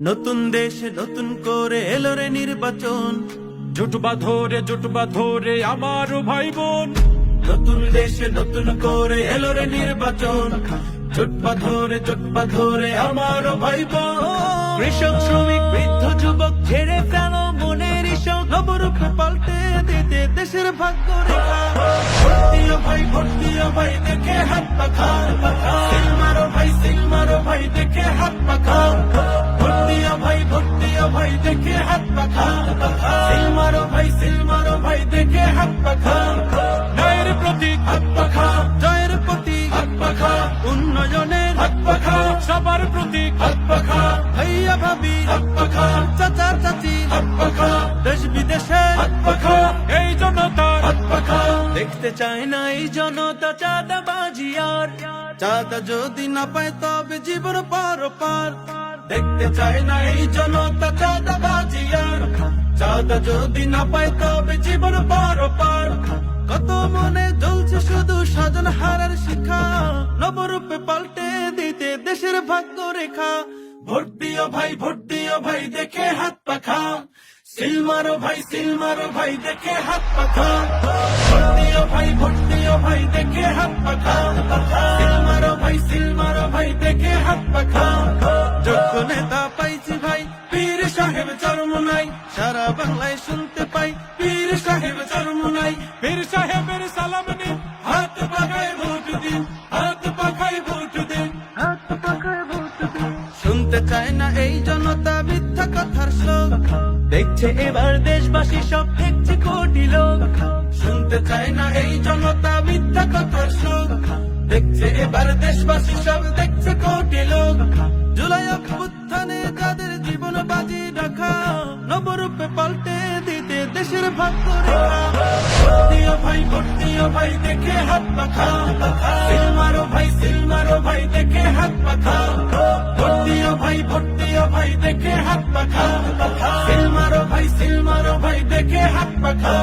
নতুন দেশে নতুন করে এলো রে নির্বাচন, জুটবা ধরে আমার ভাই বোন। নতুন দেশে নতুন করে এলো রে নির্বাচন, জুটবা ধরে আমার ভাই বোন। কৃষক শ্রমিক বৃদ্ধ যুবক ছেড়ে ফেল মনের ইশক, নবরূপে পাল্টে দিতে দেশের ভাগ্য রেখা। ভোট দিও ভাই দেখে হাত পাখা, সিল মারো ভাই দেখে হাত পাখা। ভোট দিও ভাই দেখে হাত পাখা, সিল মারো ভাই দেখে হাত পাখা। ন্যায়ের প্রতীক হাত পাখা, জয়ের প্রতীক হাত পাখা, উন্নয়নের হাত পাখা, সবার প্রতীক হাত পাখা। ভাইয়া ভাবি হাত পাখা, চাচা চাচি হাত পাখা, দেশ বিদেশে হাত পাখা, এই জনতার হাত পাখা। দেখতে চায় না এই জনতা চাঁদাবাজি আর, চাঁদা যদি না পায় তবে জীবন পার পার। দেখতে চায় না এই জনতা চাঁদাবাজি আর, চাঁদা যদি না পায় তবে জীবন পার পার। কত মনে জ্বলছে শুধু স্বজন হারার শিখা, নবরূপে পাল্টে দিতে দেশের ভাগ্য রেখা। ভোট দিও ভাই দেখে হাত পাখা, সিল মারো ভাই দেখে হাত পাখা। ভোট দিও ভাই দেখে হাত পাখা, সিল মারো ভাই দেখে হাত পাখা। যোগ্য নেতা পাইছি ভাই, পীর সাহেব চরমোনাই, সারা বাংলায় শুনতে পাই পীর সাহেব চরমোনাই। বীর সাহেবের সালাম নিন, হাত পাখায় ভোট দিন, হাত পাখায় ভোট দিন, হাত পাখায় ভোট দিন। শুনতে চায় না এই জনতা মিথ্যা কথার শ্লোক, দেখছে এবার দেশবাসী সব দেখছে কোটি লোক। শুনতে চায় না এই জনতা মিথ্যা কথার শ্লোক, দেখছে এবার দেশবাসী সব দেখছে কোটি লোক। জুলাই অভ্যুত্থানে যাদের জীবন বাজি রাখা, নবরূপে পাল্টে দিতে দেশের ভাগ্য রেখা। ভোট দিও ভাই দেখে হাত পাখা, সিল মারো ভাই দেখে হাত পাখা। ভোট দিও ভাই দেখে হাত পাখা, সিল মারো ভাই দেখে হাত পাখা।